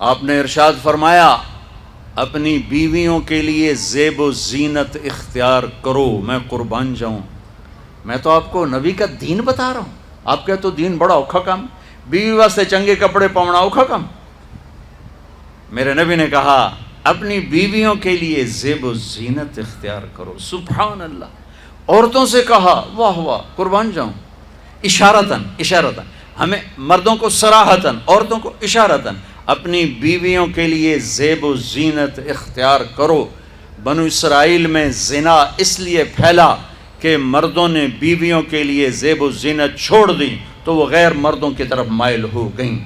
آپ نے ارشاد فرمایا اپنی بیویوں کے لیے زیب و زینت اختیار کرو، میں قربان جاؤں، میں تو آپ کو نبی کا دین بتا رہا ہوں، آپ کا تو دین بڑا اوکھا کام، بیوی واسطے چنگے کپڑے پاؤنا اوکھا کام۔ میرے نبی نے کہا اپنی بیویوں کے لیے زیب و زینت اختیار کرو، سبحان اللہ۔ عورتوں سے کہا، واہ واہ، قربان جاؤں، اشارتاً ہمیں مردوں کو صراحتاً، عورتوں کو اشارتاً، اپنی بیویوں کے لیے زیب و زینت اختیار کرو۔ بنو اسرائیل میں زنا اس لیے پھیلا کہ مردوں نے بیویوں کے لیے زیب و زینت چھوڑ دی تو وہ غیر مردوں کی طرف مائل ہو گئیں،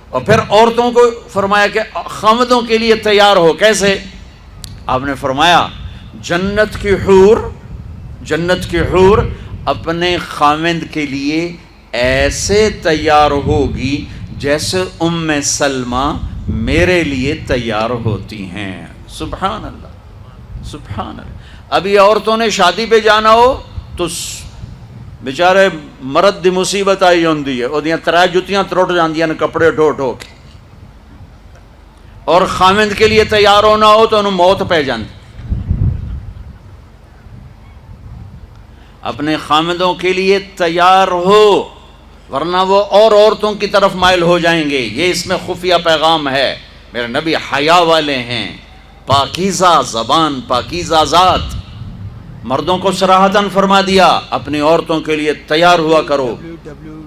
اور پھر عورتوں کو فرمایا کہ خامدوں کے لیے تیار ہو۔ کیسے؟ آپ نے فرمایا جنت کی حور اپنے خامد کے لیے ایسے تیار ہوگی جیسے ام سلمہ میرے لیے تیار ہوتی ہیں۔ سبحان اللہ، سبحان اللہ۔ ابھی عورتوں نے شادی پہ جانا ہو تو بیچارے مرد دی مصیبت آئی ہوندی ہے، اودیاں ترے جتیاں ترٹ جاندیاں نے کپڑے ڈھو ڈھو کے، اور خامد کے لیے تیار ہونا ہو تو انہوں موت پہ جاندی۔ اپنے خامدوں کے لیے تیار ہو ورنہ وہ اور عورتوں کی طرف مائل ہو جائیں گے۔ یہ اس میں خفیہ پیغام ہے۔ میرے نبی حیا والے ہیں، پاکیزہ زبان، پاکیزہ ذات۔ مردوں کو صراحتاً فرما دیا اپنی عورتوں کے لیے تیار ہوا کرو۔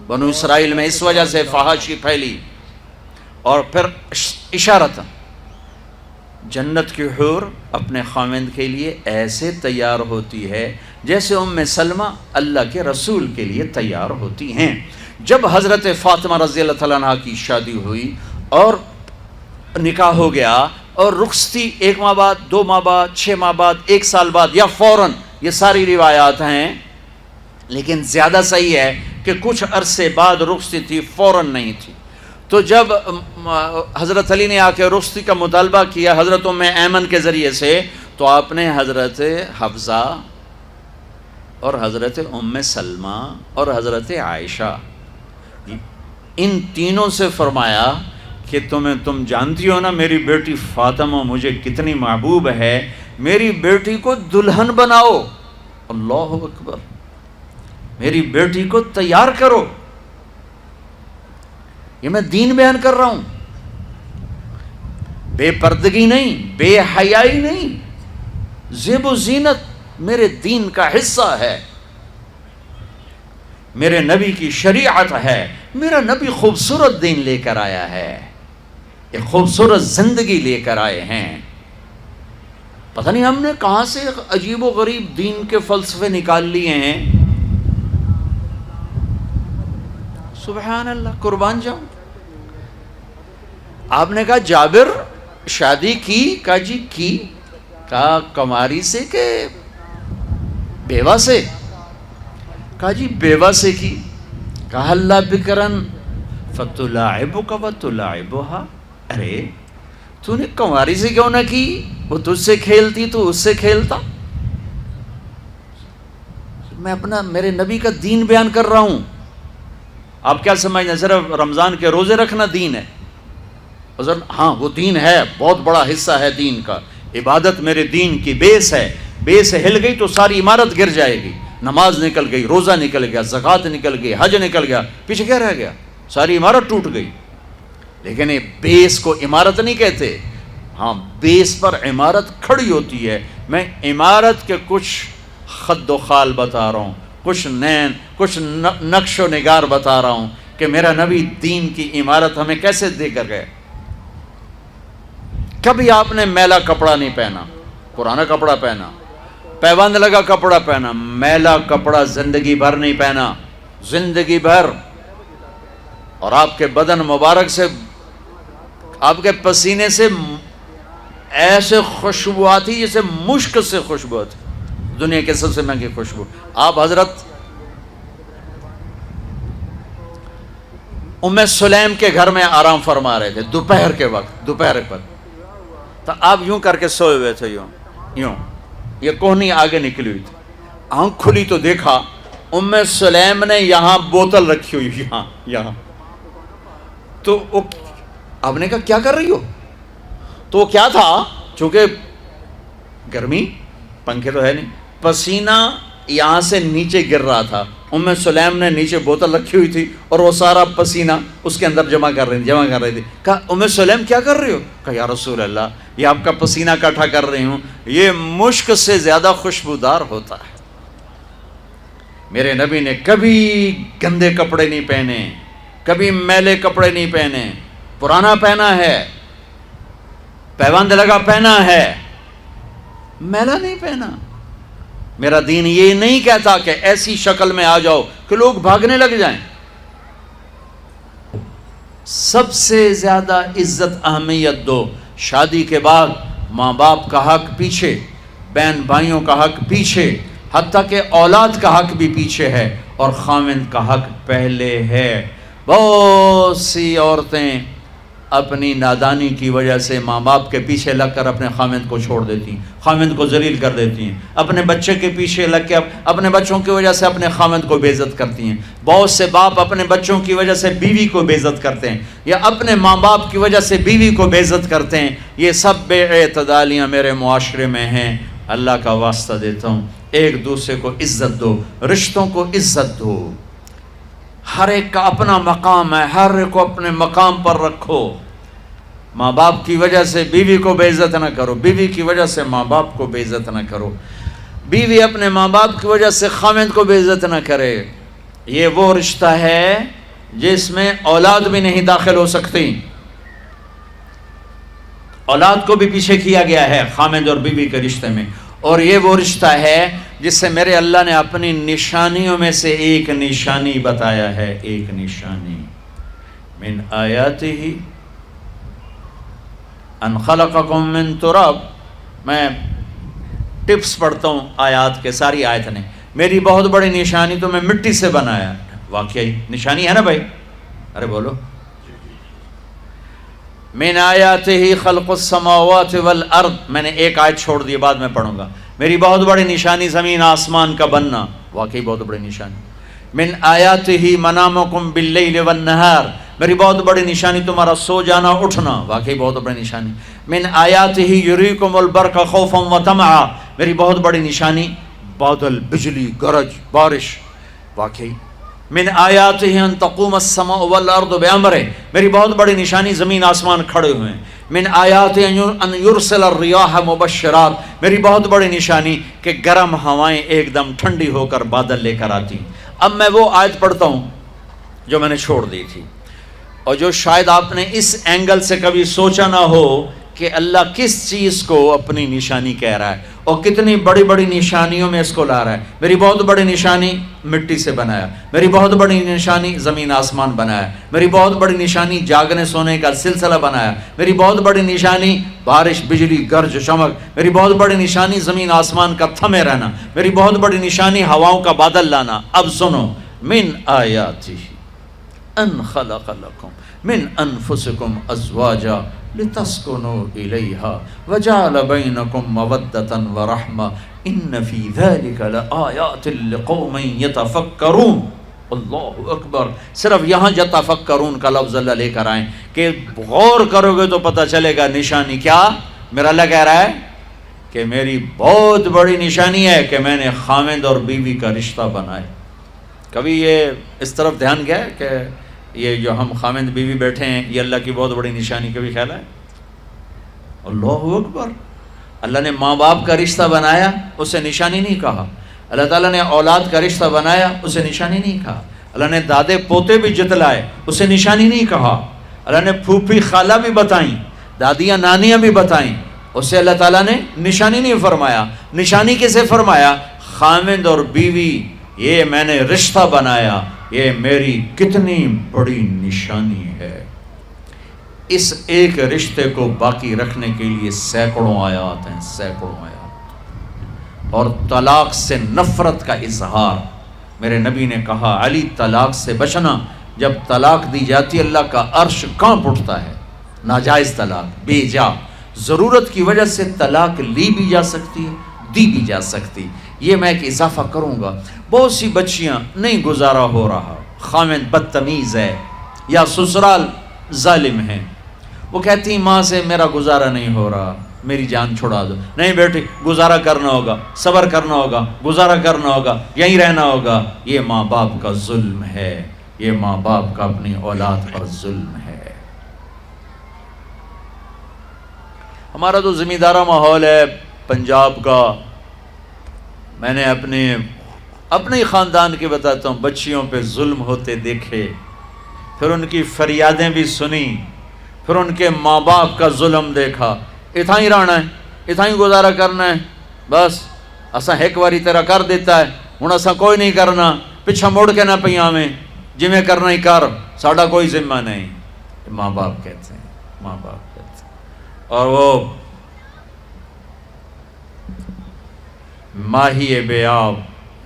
بنو اسرائیل میں اس وجہ سے فحاشی پھیلی۔ اور پھر اشارتاً جنت کی حور اپنے خامند کے لیے ایسے تیار ہوتی ہے جیسے ام سلمہ اللہ کے رسول کے لیے تیار ہوتی ہیں۔ جب حضرت فاطمہ رضی اللہ تعالیٰ عنہ کی شادی ہوئی اور نکاح ہو گیا اور رخصتی 1 ماہ بعد، 2 ماہ بعد، 6 ماہ بعد، 1 سال بعد یا فوراً، یہ ساری روایات ہیں، لیکن زیادہ صحیح ہے کہ کچھ عرصے بعد رخصتی تھی، فوراً نہیں تھی۔ تو جب حضرت علی نے آ کے رخصتی کا مطالبہ کیا حضرت ام ایمن کے ذریعے سے، تو آپ نے حضرت حفصہ اور حضرت ام سلمہ اور حضرت عائشہ ان تینوں سے فرمایا کہ تم جانتی ہو نا میری بیٹی فاطمہ مجھے کتنی محبوب ہے، میری بیٹی کو دلہن بناؤ۔ اللہ اکبر، میری بیٹی کو تیار کرو۔ یہ میں دین بیان کر رہا ہوں، بے پردگی نہیں، بے حیائی نہیں، زیب و زینت میرے دین کا حصہ ہے، میرے نبی کی شریعت ہے، میرا نبی خوبصورت دین لے کر آیا ہے، ایک خوبصورت زندگی لے کر آئے ہیں۔ پتہ نہیں ہم نے کہاں سے عجیب و غریب دین کے فلسفے نکال لیے ہیں۔ سبحان اللہ، قربان جاؤں۔ آپ نے کہا جابر شادی کی؟ کہا جی کی۔ کہا کماری سے کہ بیوہ سے؟ کہا جی بیوہ سے کی۔ کہا اللہ بکرن فتلاعبک وتلاعبها، ارے تو نے کنواری سے کیوں نہ کی؟ وہ تجھ سے کھیلتی تو اس سے کھیلتا۔ میں میرے نبی کا دین بیان کر رہا ہوں۔ آپ کیا سمجھنا صرف رمضان کے روزے رکھنا دین ہے؟ ہاں وہ دین ہے، بہت بڑا حصہ ہے دین کا۔ عبادت میرے دین کی بیس ہے، بیس ہل گئی تو ساری عمارت گر جائے گی۔ نماز نکل گئی، روزہ نکل گیا، زکوٰۃ نکل گئی، حج نکل گیا، پیچھے کیا رہ گیا؟ ساری عمارت ٹوٹ گئی۔ لیکن یہ بیس کو عمارت نہیں کہتے، ہاں بیس پر عمارت کھڑی ہوتی ہے۔ میں عمارت کے کچھ خد و خال بتا رہا ہوں، کچھ نقش و نگار بتا رہا ہوں کہ میرا نبی دین کی عمارت ہمیں کیسے دے کر گئے۔ کبھی آپ نے میلا کپڑا نہیں پہنا، پرانا کپڑا پہنا، پیوند لگا کپڑا پہنا، میلا کپڑا زندگی بھر نہیں پہنا، زندگی بھر۔ اور آپ کے بدن مبارک سے، آپ کے پسینے سے ایسے خوشبو آتی جیسے مشک سے خوشبو آتی، دنیا کے سب سے مہنگی خوشبو۔ آپ حضرت ام سلیم کے گھر میں آرام فرما رہے تھے دوپہر کے وقت، دوپہر پر، تو آپ یوں کر کے سوئے ہوئے تھے، یوں یہ کوہنی آگے نکلی ہوئی تھی۔ آنکھ کھلی تو دیکھا ام سلیم نے یہاں بوتل رکھی ہوئی، یہاں تو آپ نے کہا کیا کر رہی ہو؟ تو وہ کیا تھا، چونکہ گرمی، پنکھے تو ہے نہیں، پسینہ یہاں سے نیچے گر رہا تھا، ام سلیم نے نیچے بوتل رکھی ہوئی تھی اور وہ سارا پسینہ اس کے اندر جمع کر رہی تھی. کہا ام سلیم کیا کر رہی ہو؟ کہا یا رسول اللہ یہ آپ کا پسینہ اکٹھا کر رہی ہوں، یہ مشک سے زیادہ خوشبودار ہوتا ہے. میرے نبی نے کبھی گندے کپڑے نہیں پہنے، کبھی میلے کپڑے نہیں پہنے، پرانا پہنا ہے، پیوند لگا پہنا ہے، میلا نہیں پہنا. میرا دین یہ نہیں کہتا کہ ایسی شکل میں آ جاؤ کہ لوگ بھاگنے لگ جائیں. سب سے زیادہ عزت اہمیت دو. شادی کے بعد ماں باپ کا حق پیچھے، بہن بھائیوں کا حق پیچھے، حتیٰ کہ اولاد کا حق بھی پیچھے ہے اور خاوند کا حق پہلے ہے. بہت سی عورتیں اپنی نادانی کی وجہ سے ماں باپ کے پیچھے لگ کر اپنے خاوند کو چھوڑ دیتی ہیں، خاوند کو ذلیل کر دیتی ہیں، اپنے بچے کے پیچھے لگ کے اپنے بچوں کی وجہ سے اپنے خاوند کو بے عزت کرتی ہیں. بہت سے باپ اپنے بچوں کی وجہ سے بیوی کو بے عزت کرتے ہیں، یا اپنے ماں باپ کی وجہ سے بیوی کو بے عزت کرتے ہیں. یہ سب بے اعتدالیاں میرے معاشرے میں ہیں. اللہ کا واسطہ دیتا ہوں، ایک دوسرے کو عزت دو، رشتوں کو عزت دو. ہر ایک کا اپنا مقام ہے، ہر ایک کو اپنے مقام پر رکھو. ماں باپ کی وجہ سے بیوی کو بے عزت نہ کرو، بیوی کی وجہ سے ماں باپ کو بے عزت نہ کرو، بیوی اپنے ماں باپ کی وجہ سے خاوند کو بے عزت نہ کرے. یہ وہ رشتہ ہے جس میں اولاد بھی نہیں داخل ہو سکتی. اولاد کو بھی پیچھے کیا گیا ہے خاوند اور بیوی کے رشتے میں. اور یہ وہ رشتہ ہے جس سے میرے اللہ نے اپنی نشانیوں میں سے ایک نشانی بتایا ہے. ایک نشانی، من آیاتہ ان خلقکم من تراب. میں ٹپس پڑھتا ہوں آیات کے، ساری آیت نے. میری بہت بڑی نشانی تو میں مٹی سے بنایا. واقعی نشانی ہے نا بھائی؟ ارے بولو. من آیاتہ خلق السماوات والارض. میں نے ایک آیت چھوڑ دی، بعد میں پڑھوں گا. میری بہت بڑی نشانی زمین آسمان کا بننا. واقعی بہت بڑی نشانی. من آیاتہ منامکم باللیل والنہار. میری بہت بڑی نشانی تمہارا سو جانا اٹھنا. واقعی بہت بڑی نشانی. من آیاتہ یریکم البرق خوفا وطمعا. میری بہت بڑی نشانی بادل، بجلی، گرج، بارش. واقعی. من آیاتہ ان تقوم السماء والارض بامرہ. میری بہت بڑی نشانی زمین آسمان کھڑے ہوئے ہیں. من آیاتہ ان یرسل الریاح مبشرات. میری بہت بڑی نشانی کہ گرم ہوائیں ایک دم ٹھنڈی ہو کر بادل لے کر آتی. اب میں وہ آیت پڑھتا ہوں جو میں نے چھوڑ دی تھی، اور جو شاید آپ نے اس اینگل سے کبھی سوچا نہ ہو کہ اللہ کس چیز کو اپنی نشانی کہہ رہا ہے اور کتنی بڑی بڑی نشانیوں میں اس کو لا رہا ہے. میری بہت بڑی نشانی مٹی سے بنایا، میری بہت بڑی نشانی زمین آسمان بنایا، میری بہت بڑی نشانی جاگنے سونے کا سلسلہ بنایا، میری بہت بڑی نشانی بارش، بجلی، گرج، چمک، میری بہت بڑی نشانی زمین آسمان کا تھمے رہنا، میری بہت بڑی نشانی ہواؤں کا بادل لانا. اب سنو، من آیاتہ ان خلق لکم من انفسکم ازواجا لتسکنوا الیہا وجعل بینکم مودۃ ورحمہ ان فی ذلک لآیات لقوم یتفکرون. اللہ اکبر. صرف یہاں یتفکرون کا لفظ اللہ لے کر آئیں کہ غور کرو گے تو پتہ چلے گا نشانی کیا. میرا اللہ کہہ رہا ہے کہ میری بہت بڑی نشانی ہے کہ میں نے خاوند اور بیوی کا رشتہ بنایا. کبھی یہ اس طرف دھیان گیا ہے کہ یہ جو ہم خاوند بیوی بیٹھے ہیں یہ اللہ کی بہت بڑی نشانی؟ کبھی خیال ہے؟ اللہ اکبر. اللہ نے ماں باپ کا رشتہ بنایا، اسے نشانی نہیں کہا. اللہ تعالیٰ نے اولاد کا رشتہ بنایا، اسے نشانی نہیں کہا. اللہ نے دادے پوتے بھی جتلائے، اسے نشانی نہیں کہا. اللہ نے پھوپھی خالہ بھی بتائیں، دادیاں نانیاں بھی بتائیں، اسے اللہ تعالیٰ نے نشانی نہیں فرمایا. نشانی کسے فرمایا؟ خاوند اور بیوی، یہ میں نے رشتہ بنایا، یہ میری کتنی بڑی نشانی ہے. اس ایک رشتے کو باقی رکھنے کے لیے سینکڑوں آیات ہیں، سینکڑوں آیات. اور طلاق سے نفرت کا اظہار. میرے نبی نے کہا علی طلاق سے بچنا. جب طلاق دی جاتی اللہ کا عرش کانپ اٹھتا ہے. ناجائز طلاق، بے جا، ضرورت کی وجہ سے طلاق لی بھی جا سکتی ہے، دی بھی جا سکتی. یہ میں ایک اضافہ کروں گا. بہت سی بچیاں نہیں گزارا ہو رہا، خاوند بدتمیز ہے یا سسرال ظالم ہے، وہ کہتی ماں سے میرا گزارا نہیں ہو رہا، میری جان چھڑا دو. نہیں بیٹی، گزارا کرنا ہوگا، صبر کرنا ہوگا، گزارا کرنا ہوگا، یہیں رہنا ہوگا. یہ ماں باپ کا ظلم ہے، یہ ماں باپ کا اپنی اولاد پر ظلم ہے. ہمارا تو زمیندارہ ماحول ہے پنجاب کا. میں نے اپنے ہی خاندان کے بتاتا ہوں، بچیوں پہ ظلم ہوتے دیکھے، پھر ان کی فریادیں بھی سنی، پھر ان کے ماں باپ کا ظلم دیکھا. اتھا ہی رہنا ہے، اتھا ہی گزارا کرنا ہے، بس اساں ایک باری تیرا کر دیتا ہے، ہن اساں کوئی نہیں کرنا، پچھا مڑ کے نہ پئی آویں، جویں کرنا ہی کر، ساڈا کوئی ذمہ نہیں. ماں باپ کہتے ہیں، ماں باپ کہتے ہیں. اور وہ ماہی بے آب،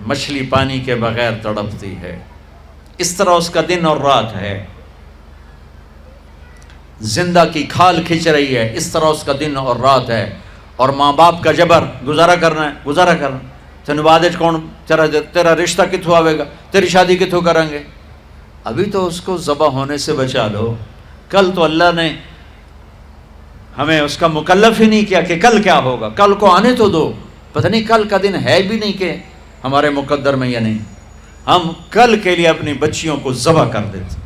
مچھلی پانی کے بغیر تڑپتی ہے، اس طرح اس کا دن اور رات ہے. زندہ کی کھال کھچ رہی ہے، اس طرح اس کا دن اور رات ہے. اور ماں باپ کا جبر، گزارا کرنا ہے، گزارا کرنا. تین بعد کون تیرا رشتہ کتوں آئے گا، تیری شادی کتوں کریں گے. ابھی تو اس کو ذبح ہونے سے بچا لو. کل تو اللہ نے ہمیں اس کا مکلف ہی نہیں کیا کہ کل کیا ہوگا، کل کو آنے تو دو. پتہ نہیں کل کا دن ہے بھی نہیں کہ ہمارے مقدر میں یا نہیں. ہم کل کے لیے اپنی بچیوں کو ذبح کر دیتے.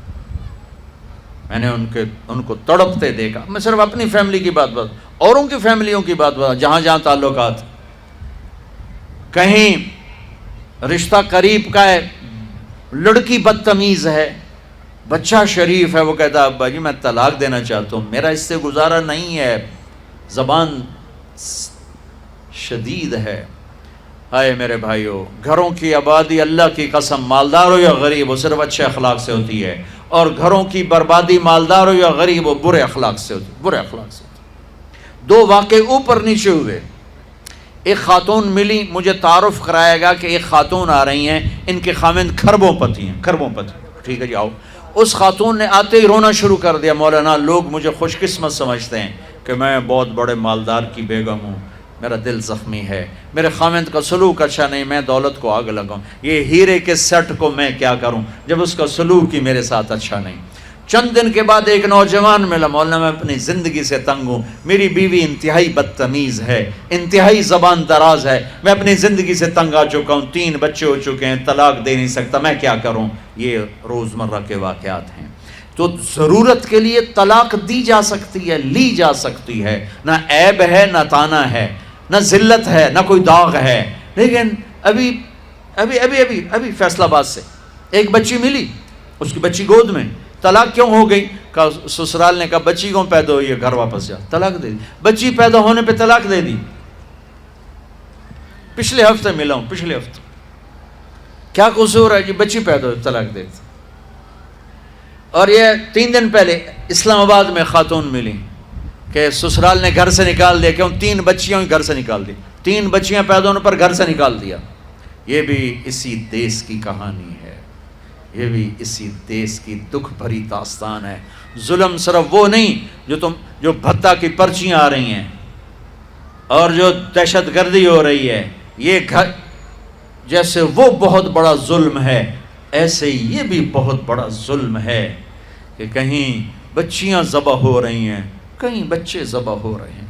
میں نے ان کو تڑپتے دیکھا. میں صرف اپنی فیملی کی بات اوروں کی فیملیوں کی بات جہاں جہاں تعلقات. کہیں رشتہ قریب کا ہے، لڑکی بدتمیز ہے، بچہ شریف ہے، وہ کہتا ابا جی میں طلاق دینا چاہتا ہوں، میرا اس سے گزارا نہیں ہے، زبان شدید ہے. ہائے میرے بھائیو، گھروں کی آبادی اللہ کی قسم، مالدار ہو یا غریب ہو، صرف اچھے اخلاق سے ہوتی ہے. اور گھروں کی بربادی مالدار ہو یا غریب ہو، برے اخلاق سے ہوتی ہے، برے اخلاق سے ہوتی ہے. دو واقعے اوپر نیچے ہوئے. ایک خاتون ملی، مجھے تعارف کرایا گیا کہ ایک خاتون آ رہی ہیں، ان کے خاوند کھربوں پتی ہیں، کھربوں پتی. ٹھیک ہے جی آؤ. اس خاتون نے آتے ہی رونا شروع کر دیا. مولانا لوگ مجھے خوش قسمت سمجھتے ہیں کہ میں بہت بڑے مالدار کی بیگم ہوں، میرا دل زخمی ہے، میرے خاوند کا سلوک اچھا نہیں، میں دولت کو آگ لگاؤں، یہ ہیرے کے سیٹ کو میں کیا کروں جب اس کا سلوک ہی میرے ساتھ اچھا نہیں. چند دن کے بعد ایک نوجوان ملا، مولانا میں اپنی زندگی سے تنگ ہوں، میری بیوی انتہائی بدتمیز ہے، انتہائی زبان دراز ہے، میں اپنی زندگی سے تنگ آ چکا ہوں، 3 بچے ہو چکے ہیں، طلاق دے نہیں سکتا، میں کیا کروں. یہ روزمرہ کے واقعات ہیں. تو ضرورت کے لیے طلاق دی جا سکتی ہے، لی جا سکتی ہے، نہ عیب ہے نہ تانا ہے، نہ ذلت ہے نہ کوئی داغ ہے. لیکن ابھی فیصلہ آباد سے ایک بچی ملی، اس کی بچی گود میں. طلاق کیوں ہو گئی؟ کہا سسرال نے کہا بچی کیوں پیدا ہوئی ہے، گھر واپس جا. طلاق دے دی. بچی پیدا ہونے پہ طلاق دے دی. پچھلے ہفتے ملا ہوں، پچھلے ہفتے. کیا قصور ہے جی، بچی پیدا ہوئی طلاق دے دی. اور یہ 3 دن پہلے اسلام آباد میں خاتون ملی کہ سسرال نے گھر سے نکال دیا، کیوں 3 بچیاں گھر سے نکال دی، 3 بچیاں پیدا ہونے پر گھر سے نکال دیا. یہ بھی اسی دیس کی کہانی ہے، یہ بھی اسی دیس کی دکھ بھری داستان ہے. ظلم صرف وہ نہیں جو بھتہ کی پرچیاں آ رہی ہیں اور جو دہشت گردی ہو رہی ہے، یہ گھر جیسے وہ بہت بڑا ظلم ہے، ایسے یہ بھی بہت بڑا ظلم ہے کہ کہیں بچیاں ذبح ہو رہی ہیں، کہیں بچے ذبح ہو رہے ہیں.